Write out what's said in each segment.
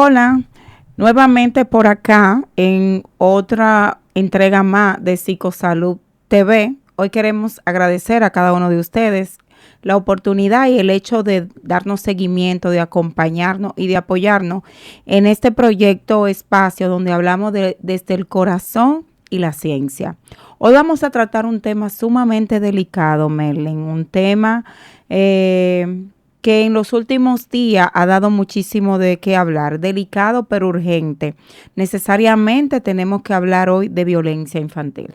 Hola, nuevamente por acá en otra entrega más de Psicosalud TV. Hoy queremos agradecer a cada uno de ustedes la oportunidad y el hecho de darnos seguimiento, de acompañarnos y de apoyarnos en este proyecto espacio donde hablamos desde el corazón y la ciencia. Hoy vamos a tratar un tema sumamente delicado, Merlin, un tema que en los últimos días ha dado muchísimo de qué hablar, delicado pero urgente. Necesariamente tenemos que hablar hoy de violencia infantil.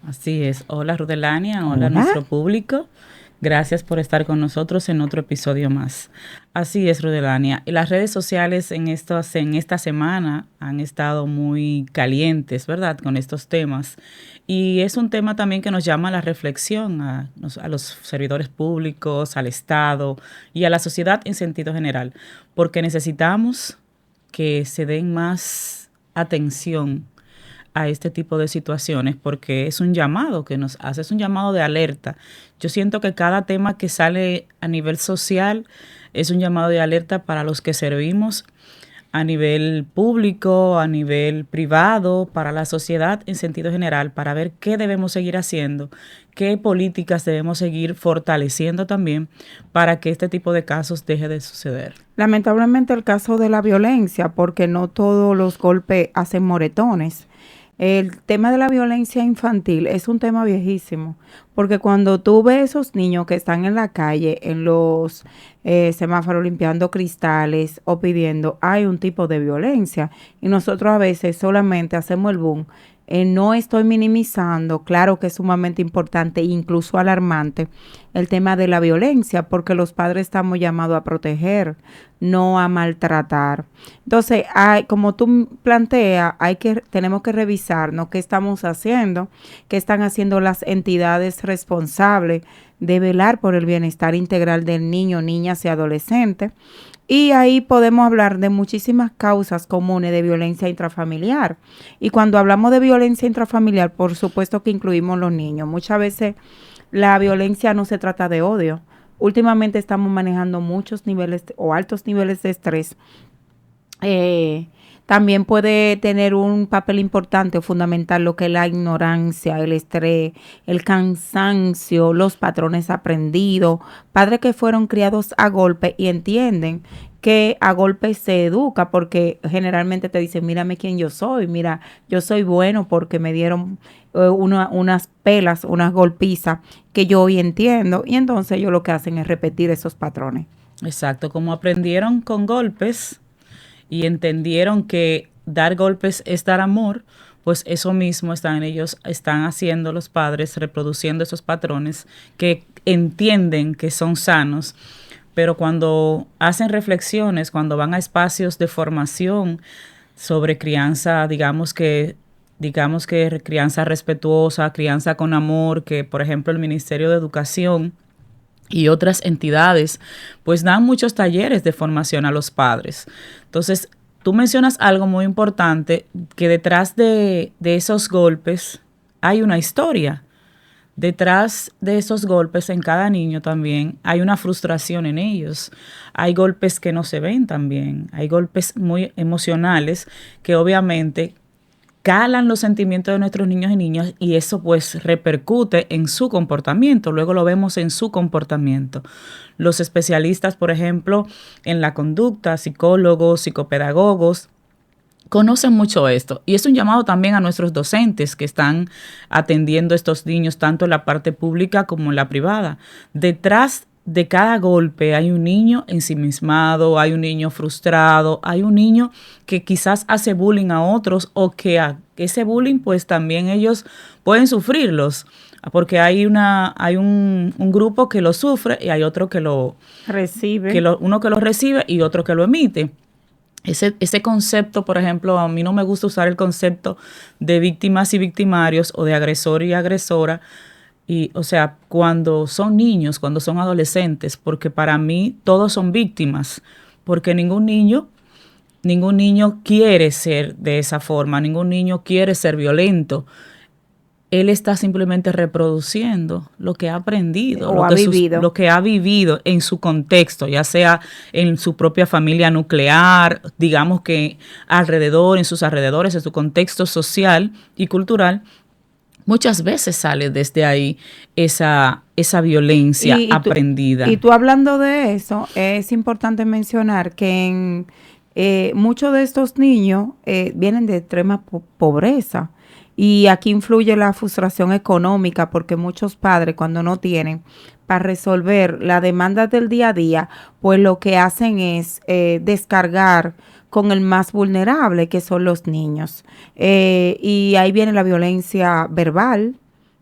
Así es. Hola Rudelania, hola a Hola. nuestro público. Gracias por estar con nosotros en otro episodio más. Así es, Rudelania. Y las redes sociales en esta semana han estado muy calientes, ¿verdad?, con estos temas. Y es un tema también que nos llama a la reflexión a los servidores públicos, al Estado y a la sociedad en sentido general, porque necesitamos que se den más atención a este tipo de situaciones, porque es un llamado que nos hace, es un llamado de alerta. Yo siento que cada tema que sale a nivel social es un llamado de alerta para los que servimos a nivel público, a nivel privado, para la sociedad en sentido general, para ver qué debemos seguir haciendo, qué políticas debemos seguir fortaleciendo también para que este tipo de casos deje de suceder. Lamentablemente el caso de la violencia, porque no todos los golpes hacen moretones. El tema de la violencia infantil es un tema viejísimo, porque cuando tú ves esos niños que están en la calle, en los semáforos limpiando cristales o pidiendo, hay un tipo de violencia y nosotros a veces solamente hacemos el boom. No estoy minimizando, claro que es sumamente importante e incluso alarmante el tema de la violencia, porque los padres estamos llamados a proteger, no a maltratar. Entonces, como tú planteas, tenemos que revisarnos qué estamos haciendo, qué están haciendo las entidades responsables de velar por el bienestar integral del niño, niñas y adolescentes. Y ahí podemos hablar de muchísimas causas comunes de violencia intrafamiliar. Y cuando hablamos de violencia intrafamiliar, por supuesto que incluimos los niños. Muchas veces la violencia no se trata de odio. Últimamente estamos manejando muchos niveles o altos niveles de estrés. También puede tener un papel importante o fundamental lo que es la ignorancia, el estrés, el cansancio, los patrones aprendidos, padres que fueron criados a golpe y entienden que a golpe se educa, porque generalmente te dicen, mírame quién yo soy, mira, yo soy bueno porque me dieron unas pelas, unas golpizas que yo hoy entiendo, y entonces ellos lo que hacen es repetir esos patrones. Exacto, como aprendieron con golpes y entendieron que dar golpes es dar amor, pues eso mismo están haciendo los padres, reproduciendo esos patrones que entienden que son sanos, pero cuando hacen reflexiones, cuando van a espacios de formación sobre crianza, digamos que crianza respetuosa, crianza con amor, que por ejemplo el Ministerio de Educación y otras entidades, pues dan muchos talleres de formación a los padres. Entonces, tú mencionas algo muy importante, que detrás de esos golpes hay una historia. Detrás de esos golpes en cada niño también hay una frustración en ellos. Hay golpes que no se ven también. Hay golpes muy emocionales que obviamente calan los sentimientos de nuestros niños y niñas, y eso pues repercute en su comportamiento. Luego lo vemos en su comportamiento. Los especialistas, por ejemplo, en la conducta, psicólogos, psicopedagogos, conocen mucho esto, y es un llamado también a nuestros docentes que están atendiendo a estos niños tanto en la parte pública como en la privada. Detrás de cada golpe hay un niño ensimismado, hay un niño frustrado, hay un niño que quizás hace bullying a otros, o que a ese bullying pues también ellos pueden sufrirlos, porque hay un grupo que lo sufre y hay otro que uno que lo recibe y otro que lo emite. Ese concepto, por ejemplo, a mí no me gusta usar el concepto de víctimas y victimarios o de agresor y agresora, y, o sea, cuando son niños, cuando son adolescentes, porque para mí todos son víctimas, porque ningún niño quiere ser de esa forma, ningún niño quiere ser violento. él está simplemente reproduciendo lo que ha aprendido, O ha vivido. lo que ha vivido en su contexto, ya sea en su propia familia nuclear, digamos que alrededor, en sus alrededores, en su contexto social y cultural. Muchas veces sale desde ahí esa violencia aprendida. Y tú hablando de eso, es importante mencionar que muchos de estos niños vienen de extrema pobreza. Y aquí influye la frustración económica porque muchos padres cuando no tienen para resolver las demandas del día a día, pues lo que hacen es descargar con el más vulnerable, que son los niños. Y ahí viene la violencia verbal.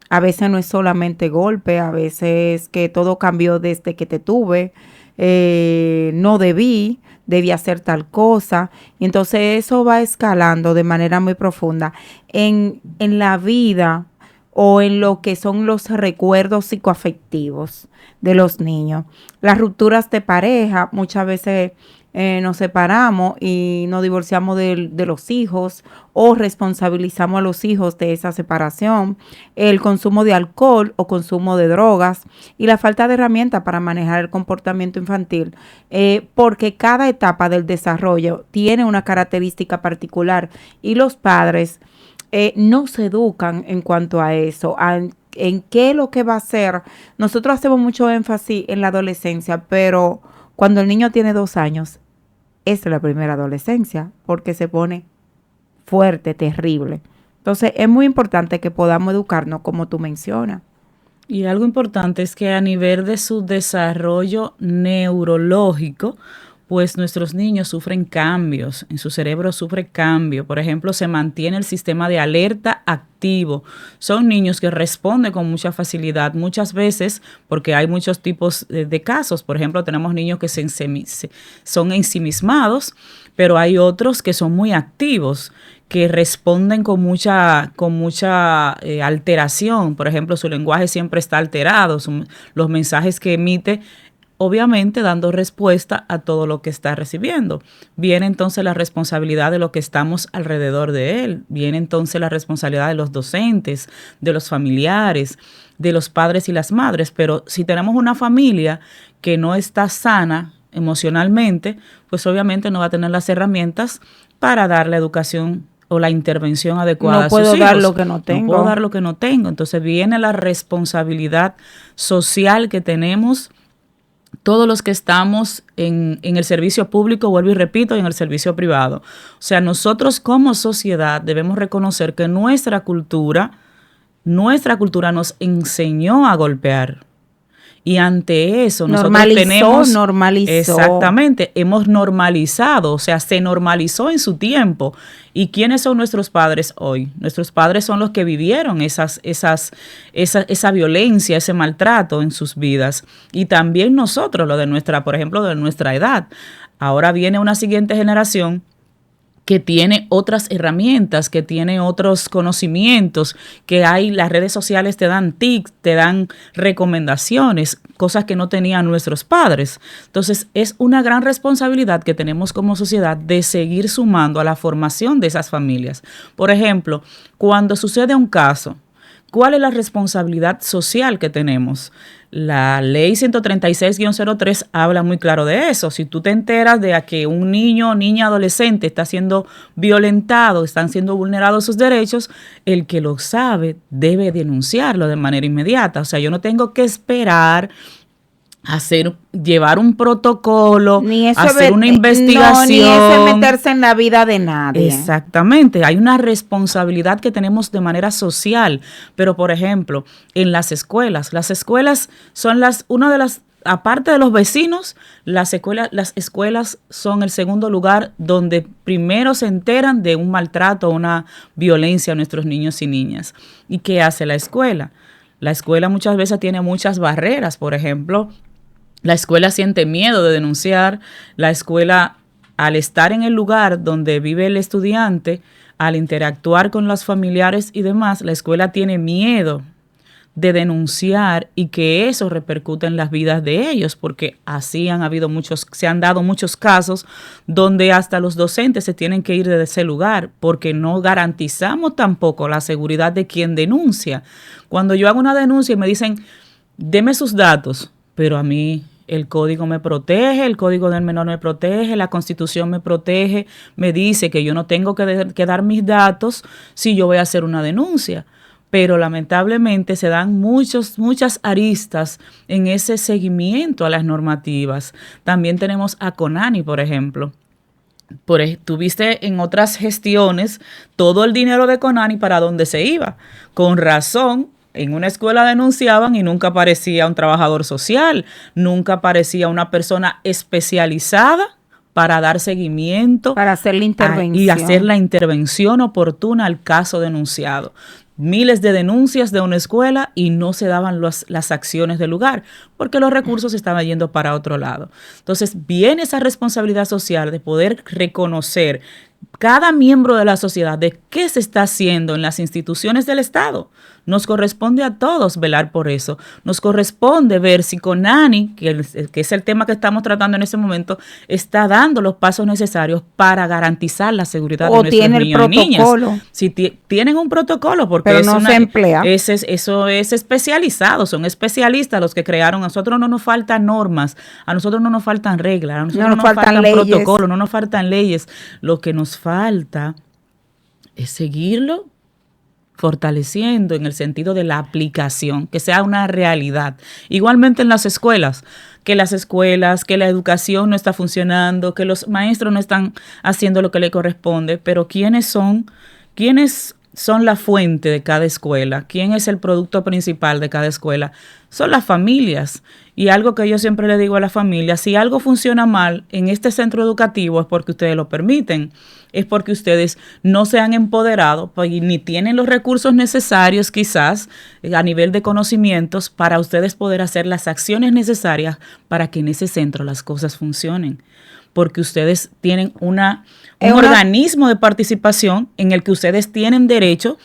A veces no es solamente golpe, a veces que todo cambió desde que te tuve, no debí hacer tal cosa. Y entonces eso va escalando de manera muy profunda en la vida o en lo que son los recuerdos psicoafectivos de los niños. Las rupturas de pareja, muchas veces nos separamos y nos divorciamos de los hijos o responsabilizamos a los hijos de esa separación, el consumo de alcohol o consumo de drogas y la falta de herramientas para manejar el comportamiento infantil, porque cada etapa del desarrollo tiene una característica particular y los padres no se educan en cuanto a eso, en qué es lo que va a ser. Nosotros hacemos mucho énfasis en la adolescencia, pero cuando el niño tiene 2 años, es la primera adolescencia, porque se pone fuerte, terrible. Entonces, es muy importante que podamos educarnos como tú mencionas. Y algo importante es que a nivel de su desarrollo neurológico, pues nuestros niños sufren cambios, en su cerebro sufre cambio. Por ejemplo, se mantiene el sistema de alerta activo. Son niños que responden con mucha facilidad, muchas veces, porque hay muchos tipos de casos. Por ejemplo, tenemos niños que son ensimismados, pero hay otros que son muy activos, que responden con mucha alteración. Por ejemplo, su lenguaje siempre está alterado, los mensajes que emite, obviamente dando respuesta a todo lo que está recibiendo. Viene entonces la responsabilidad de lo que estamos alrededor de él. Viene entonces la responsabilidad de los docentes, de los familiares, de los padres y las madres. Pero si tenemos una familia que no está sana emocionalmente, pues obviamente no va a tener las herramientas para dar la educación o la intervención adecuada a sus hijos. No puedo dar lo que no tengo. No puedo dar lo que no tengo. Entonces viene la responsabilidad social que tenemos todos los que estamos en el servicio público, vuelvo y repito, y en el servicio privado. O sea, nosotros como sociedad debemos reconocer que nuestra cultura nos enseñó a golpear. Y ante eso nosotros normalizó. Exactamente, hemos normalizado, o sea, se normalizó en su tiempo. ¿Y quiénes son nuestros padres hoy? Nuestros padres son los que vivieron esa violencia, ese maltrato en sus vidas. Y también nosotros, por ejemplo, de nuestra edad. Ahora viene una siguiente generación que tiene otras herramientas, que tiene otros conocimientos, las redes sociales te dan tips, te dan recomendaciones, cosas que no tenían nuestros padres. Entonces, es una gran responsabilidad que tenemos como sociedad de seguir sumando a la formación de esas familias. Por ejemplo, cuando sucede un caso, ¿cuál es la responsabilidad social que tenemos? La ley 136-03 habla muy claro de eso. Si tú te enteras de que un niño o niña adolescente está siendo violentado, están siendo vulnerados sus derechos, el que lo sabe debe denunciarlo de manera inmediata. O sea, yo no tengo que esperar llevar un protocolo, hacer una investigación. Ni eso es meterse en la vida de nadie. Exactamente, hay una responsabilidad que tenemos de manera social, pero por ejemplo, en las escuelas son aparte de los vecinos, las escuelas son el segundo lugar donde primero se enteran de un maltrato o una violencia a nuestros niños y niñas. ¿Y qué hace la escuela? La escuela muchas veces tiene muchas barreras, por ejemplo, la escuela siente miedo de denunciar. La escuela, al estar en el lugar donde vive el estudiante, al interactuar con los familiares y demás, la escuela tiene miedo de denunciar y que eso repercute en las vidas de ellos, porque así se han dado muchos casos donde hasta los docentes se tienen que ir de ese lugar porque no garantizamos tampoco la seguridad de quien denuncia. Cuando yo hago una denuncia y me dicen, deme sus datos, pero a mí el código me protege, el código del menor me protege, la Constitución me protege, me dice que yo no tengo que dar mis datos si yo voy a hacer una denuncia. Pero lamentablemente se dan muchas aristas en ese seguimiento a las normativas. También tenemos a Conani, por ejemplo. Tuviste en otras gestiones todo el dinero de Conani para dónde se iba. Con razón, en una escuela denunciaban y nunca aparecía un trabajador social, nunca aparecía una persona especializada para dar seguimiento. Para hacer la intervención. Y hacer la intervención oportuna al caso denunciado. Miles de denuncias de una escuela y no se daban las acciones del lugar porque los recursos estaban yendo para otro lado. Entonces viene esa responsabilidad social de poder reconocer cada miembro de la sociedad de qué se está haciendo en las instituciones del Estado. Nos corresponde a todos velar por eso. Nos corresponde ver si Conani, que es el tema que estamos tratando en este momento, está dando los pasos necesarios para garantizar la seguridad de nuestros niños y niñas. Si tienen un protocolo, porque pero no se emplea. Eso es especializado, son especialistas los que crearon. A nosotros no nos faltan normas, a nosotros no nos faltan reglas, a nosotros no nos faltan protocolos, no nos faltan leyes. Lo que nos falta es seguirlo fortaleciendo en el sentido de la aplicación, que sea una realidad. Igualmente en las escuelas, que la educación no está funcionando, que los maestros no están haciendo lo que le corresponde, pero ¿quiénes son la fuente de cada escuela? ¿Quién es el producto principal de cada escuela? Son las familias. Y algo que yo siempre le digo a las familias, si algo funciona mal en este centro educativo es porque ustedes lo permiten, es porque ustedes no se han empoderado ni tienen los recursos necesarios quizás a nivel de conocimientos para ustedes poder hacer las acciones necesarias para que en ese centro las cosas funcionen. Porque ustedes tienen un organismo de participación en el que ustedes tienen derecho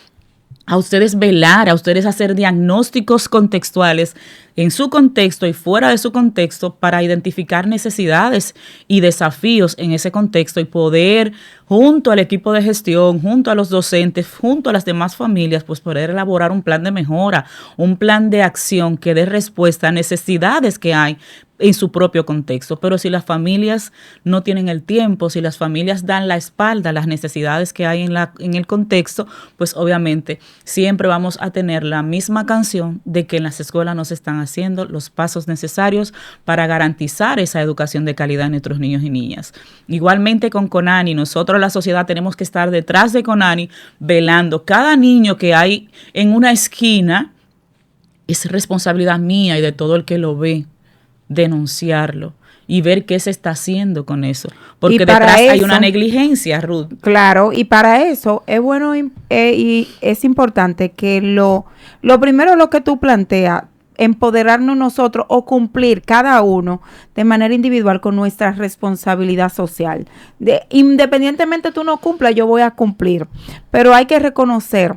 a ustedes velar, a ustedes hacer diagnósticos contextuales en su contexto y fuera de su contexto para identificar necesidades y desafíos en ese contexto y poder, junto al equipo de gestión, junto a los docentes, junto a las demás familias, pues poder elaborar un plan de mejora, un plan de acción que dé respuesta a necesidades que hay en su propio contexto. Pero si las familias no tienen el tiempo, si las familias dan la espalda a las necesidades que hay en el contexto, pues obviamente siempre vamos a tener la misma canción de que en las escuelas no se están haciendo los pasos necesarios para garantizar esa educación de calidad en nuestros niños y niñas. Igualmente con Conani, nosotros la sociedad tenemos que estar detrás de Conani velando. Cada niño que hay en una esquina es responsabilidad mía y de todo el que lo ve denunciarlo y ver qué se está haciendo con eso, porque detrás hay una negligencia, Ruth. Claro, y para eso es bueno y es importante que lo primero lo que tú planteas, empoderarnos nosotros o cumplir cada uno de manera individual con nuestra responsabilidad social. Independientemente tú no cumplas, yo voy a cumplir, pero hay que reconocer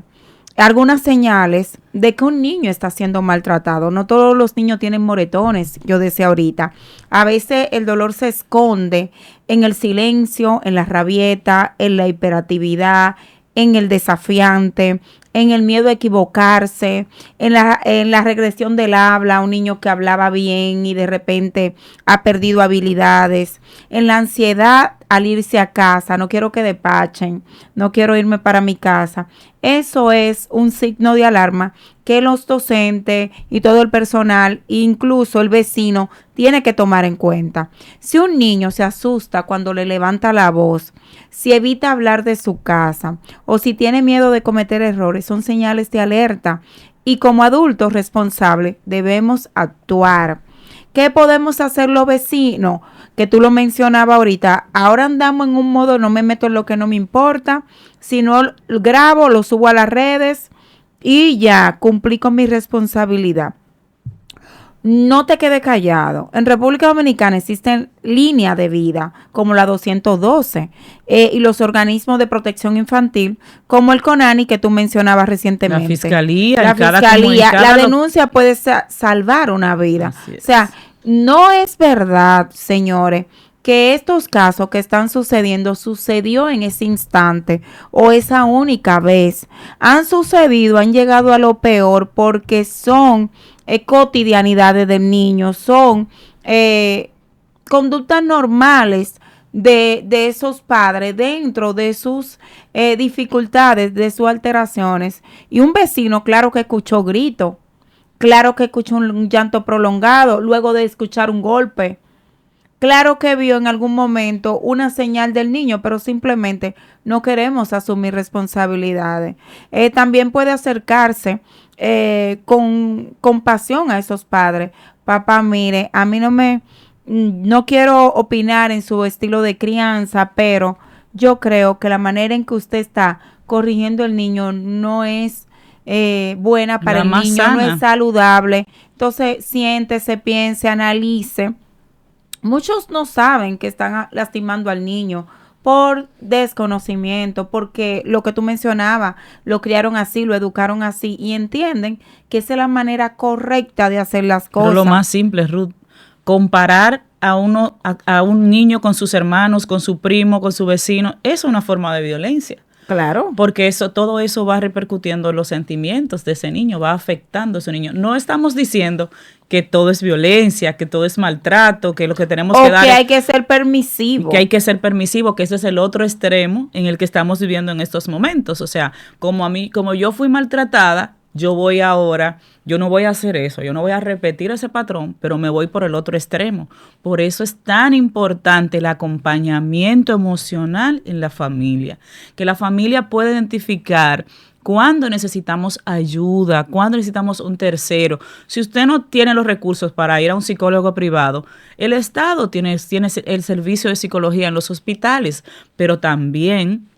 algunas señales de que un niño está siendo maltratado. No todos los niños tienen moretones, yo decía ahorita. A veces el dolor se esconde en el silencio, en la rabieta, en la hiperactividad, en el desafiante, en el miedo a equivocarse, en la regresión del habla, un niño que hablaba bien y de repente ha perdido habilidades, en la ansiedad al irse a casa, no quiero que despachen, no quiero irme para mi casa. Eso es un signo de alarma que los docentes y todo el personal, incluso el vecino, tiene que tomar en cuenta. Si un niño se asusta cuando le levanta la voz, si evita hablar de su casa o si tiene miedo de cometer errores, son señales de alerta. Y como adultos responsables debemos actuar. ¿Qué podemos hacer los vecinos? Que tú lo mencionabas ahorita. Ahora andamos en un modo, no me meto en lo que no me importa, sino grabo, lo subo a las redes y ya cumplí con mi responsabilidad. no te quedes callado. En República Dominicana existen líneas de vida como la 212 y los organismos de protección infantil como el CONANI que tú mencionabas recientemente. La fiscalía, la denuncia puede salvar una vida. O sea, no es verdad, señores, que estos casos que están sucedió en ese instante o esa única vez. Han sucedido, han llegado a lo peor porque son cotidianidades del niño, son conductas normales de esos padres dentro de sus dificultades, de sus alteraciones. Y un vecino, claro que escuchó grito, claro que escuchó un llanto prolongado luego de escuchar un golpe. Claro que vio en algún momento una señal del niño, pero simplemente no queremos asumir responsabilidades. También puede acercarse con compasión a esos padres. Papá, mire, a mí no quiero opinar en su estilo de crianza, pero yo creo que la manera en que usted está corrigiendo al niño no es buena para el niño, no es saludable. Entonces, siéntese, piense, analice. Muchos no saben que están lastimando al niño por desconocimiento, porque lo que tú mencionabas, lo criaron así, lo educaron así y entienden que esa es la manera correcta de hacer las cosas. Pero lo más simple, Ruth, comparar a un niño con sus hermanos, con su primo, con su vecino, es una forma de violencia. Claro. Porque todo eso va repercutiendo en los sentimientos de ese niño, va afectando a ese niño. No estamos diciendo que todo es violencia, que todo es maltrato, que lo que tenemos que dar... O que hay que ser permisivo. Que hay que ser permisivo, que ese es el otro extremo en el que estamos viviendo en estos momentos. O sea, como yo fui maltratada, yo no voy a hacer eso, yo no voy a repetir ese patrón, pero me voy por el otro extremo. Por eso es tan importante el acompañamiento emocional en la familia, que la familia pueda identificar cuándo necesitamos ayuda, cuándo necesitamos un tercero. Si usted no tiene los recursos para ir a un psicólogo privado, el Estado tiene el servicio de psicología en los hospitales, pero también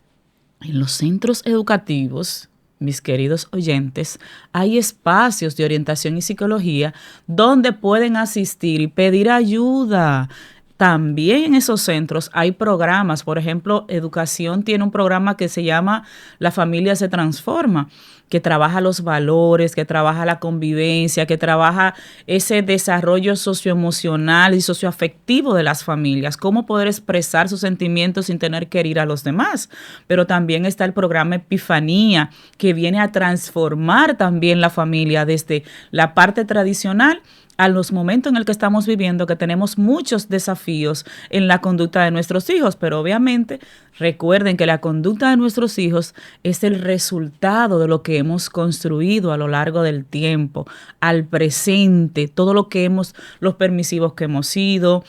en los centros educativos. Mis queridos oyentes, hay espacios de orientación y psicología donde pueden asistir y pedir ayuda. También en esos centros hay programas, por ejemplo, Educación tiene un programa que se llama La Familia se Transforma, que trabaja los valores, que trabaja la convivencia, que trabaja ese desarrollo socioemocional y socioafectivo de las familias, cómo poder expresar sus sentimientos sin tener que herir a los demás. Pero también está el programa Epifanía, que viene a transformar también la familia desde la parte tradicional a los momentos en el que estamos viviendo, que tenemos muchos desafíos en la conducta de nuestros hijos, pero obviamente recuerden que la conducta de nuestros hijos es el resultado de lo que hemos construido a lo largo del tiempo, al presente, todo lo que los permisivos que hemos sido,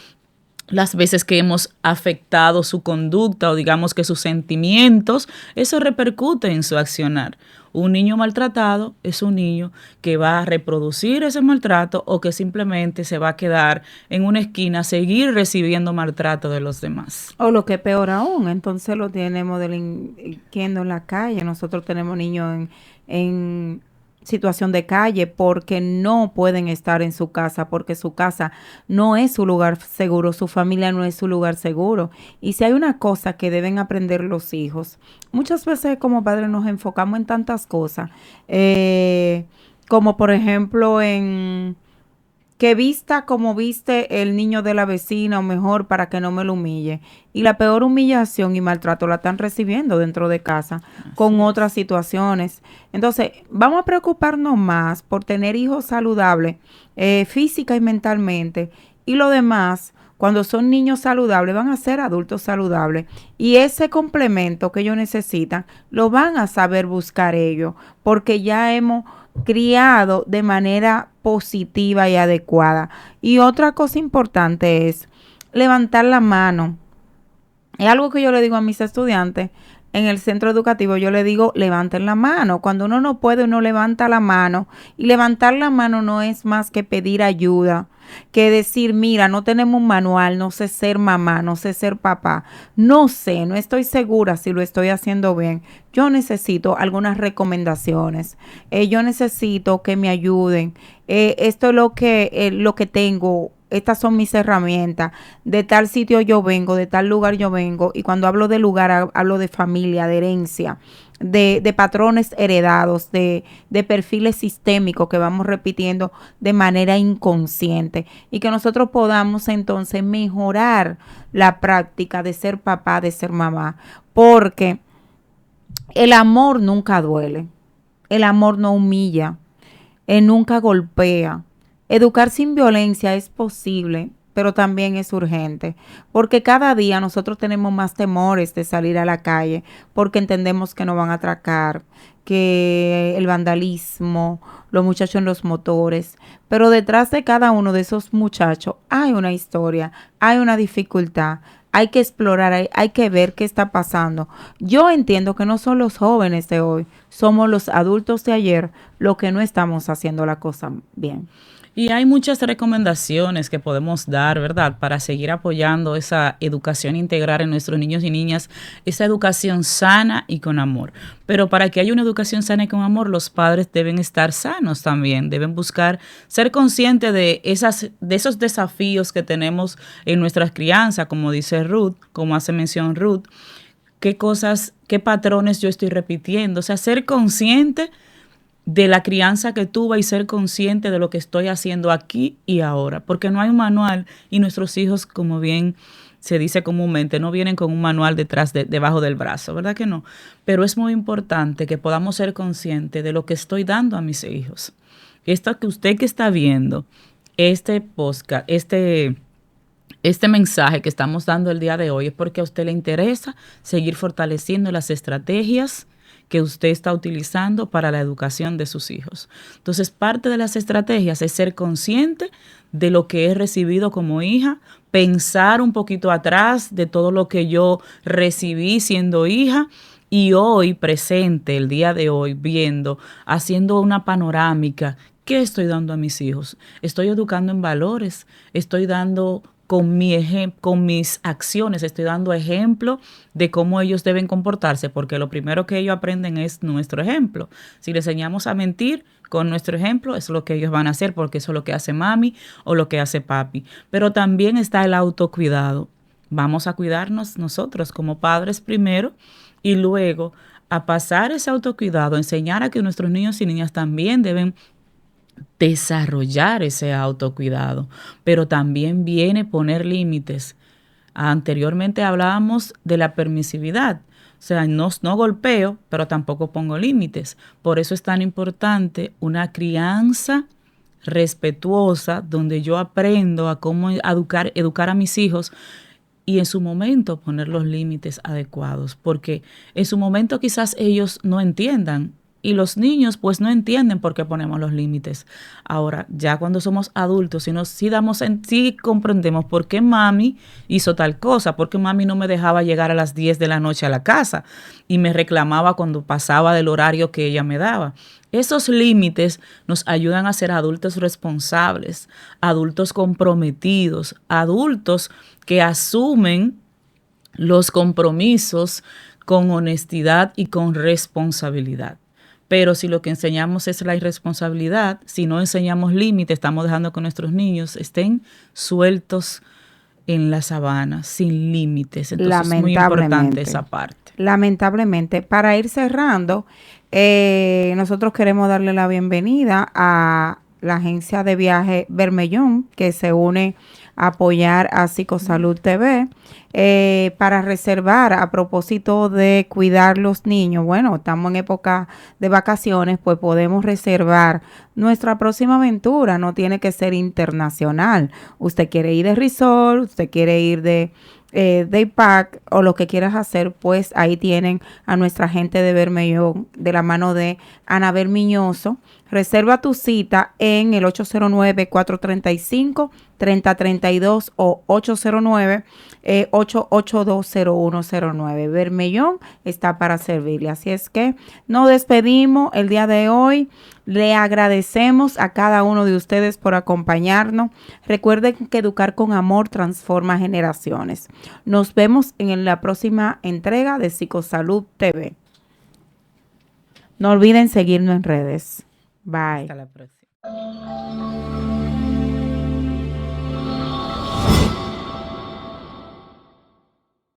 las veces que hemos afectado su conducta o digamos que sus sentimientos, eso repercute en su accionar. Un niño maltratado es un niño que va a reproducir ese maltrato o que simplemente se va a quedar en una esquina a seguir recibiendo maltrato de los demás. O lo que es peor aún, entonces lo tenemos delinquiendo en la calle. Nosotros tenemos niños en situación de calle porque no pueden estar en su casa, porque su casa no es su lugar seguro, su familia no es su lugar seguro. Y si hay una cosa que deben aprender los hijos, muchas veces como padres nos enfocamos en tantas cosas, como por ejemplo en que vista como viste el niño de la vecina o mejor para que no me lo humille. Y la peor humillación y maltrato la están recibiendo dentro de casa con otras situaciones. Entonces, vamos a preocuparnos más por tener hijos saludables física y mentalmente. Y lo demás, cuando son niños saludables, van a ser adultos saludables. Y ese complemento que ellos necesitan, lo van a saber buscar ellos, porque ya hemos criado de manera positiva y adecuada. Y otra cosa importante es levantar la mano. Es algo que yo le digo a mis estudiantes en el centro educativo, yo le digo, levanten la mano. Cuando uno no puede, uno levanta la mano. Y levantar la mano no es más que pedir ayuda. que decir, mira, no tenemos un manual, no sé ser mamá, no sé ser papá, no sé, no estoy segura si lo estoy haciendo bien. Yo necesito algunas recomendaciones, yo necesito que me ayuden, esto es lo que tengo. Estas son mis herramientas. De tal sitio yo vengo, de tal lugar yo vengo. Y cuando hablo de lugar, hablo de familia, de herencia, de patrones heredados, de perfiles sistémicos que vamos repitiendo de manera inconsciente. Y que nosotros podamos entonces mejorar la práctica de ser papá, de ser mamá. Porque el amor nunca duele. El amor no humilla. Él nunca golpea. Educar sin violencia es posible, pero también es urgente, porque cada día nosotros tenemos más temores de salir a la calle, porque entendemos que nos van a atracar, que el vandalismo, los muchachos en los motores, pero detrás de cada uno de esos muchachos hay una historia, hay una dificultad. Hay que explorar, hay que ver qué está pasando. Yo entiendo que no son los jóvenes de hoy, somos los adultos de ayer los que no estamos haciendo la cosa bien. Y hay muchas recomendaciones que podemos dar, ¿verdad? Para seguir apoyando esa educación integral en nuestros niños y niñas, esa educación sana y con amor. Pero para que haya una educación sana y con amor, los padres deben estar sanos también, deben buscar ser conscientes de esos desafíos que tenemos en nuestras crianzas, como dice Ruth, como hace mención Ruth, qué cosas, qué patrones yo estoy repitiendo, o sea, ser consciente de la crianza que tuve y ser consciente de lo que estoy haciendo aquí y ahora, porque no hay un manual y nuestros hijos, como bien se dice comúnmente, no vienen con un manual debajo del brazo, ¿verdad que no? Pero es muy importante que podamos ser conscientes de lo que estoy dando a mis hijos. Esto que usted que está viendo, este podcast, este mensaje que estamos dando el día de hoy es porque a usted le interesa seguir fortaleciendo las estrategias que usted está utilizando para la educación de sus hijos. Entonces, parte de las estrategias es ser consciente de lo que he recibido como hija, pensar un poquito atrás de todo lo que yo recibí siendo hija y hoy presente, el día de hoy, viendo, haciendo una panorámica. ¿Qué estoy dando a mis hijos? Estoy educando en valores, estoy dando con mis acciones, estoy dando ejemplo de cómo ellos deben comportarse, porque lo primero que ellos aprenden es nuestro ejemplo. Si les enseñamos a mentir con nuestro ejemplo, es lo que ellos van a hacer, porque eso es lo que hace mami o lo que hace papi. Pero también está el autocuidado. Vamos a cuidarnos nosotros como padres primero y luego a pasar ese autocuidado, enseñar a que nuestros niños y niñas también deben desarrollar ese autocuidado, pero también viene poner límites. Anteriormente hablábamos de la permisividad, o sea, no golpeo, pero tampoco pongo límites. Por eso es tan importante una crianza respetuosa, donde yo aprendo a cómo educar a mis hijos y en su momento poner los límites adecuados, porque en su momento quizás ellos no entiendan. Y los niños pues no entienden por qué ponemos los límites. Ahora, ya cuando somos adultos, sí comprendemos por qué mami hizo tal cosa, por qué mami no me dejaba llegar a las 10 de la noche a la casa y me reclamaba cuando pasaba del horario que ella me daba. Esos límites nos ayudan a ser adultos responsables, adultos comprometidos, adultos que asumen los compromisos con honestidad y con responsabilidad. Pero si lo que enseñamos es la irresponsabilidad, si no enseñamos límites, estamos dejando que nuestros niños estén sueltos en la sabana, sin límites. Entonces es muy importante esa parte. Lamentablemente, para ir cerrando, nosotros queremos darle la bienvenida a la agencia de viaje Bermellón, que se une a apoyar a Psicosalud TV para reservar a propósito de cuidar los niños. Bueno, estamos en época de vacaciones, pues podemos reservar nuestra próxima aventura. No tiene que ser internacional. Usted quiere ir de resort, usted quiere ir de day pack o lo que quieras hacer, pues ahí tienen a nuestra gente de Bermellón de la mano de Anabel Miñoso, Reserva tu cita en el 809-435-3032 o 809-882-0109. Bermellón está para servirle. Así es que nos despedimos el día de hoy. Le agradecemos a cada uno de ustedes por acompañarnos. Recuerden que educar con amor transforma generaciones. Nos vemos en la próxima entrega de Psicosalud TV. No olviden seguirnos en redes. Bye. Hasta la próxima.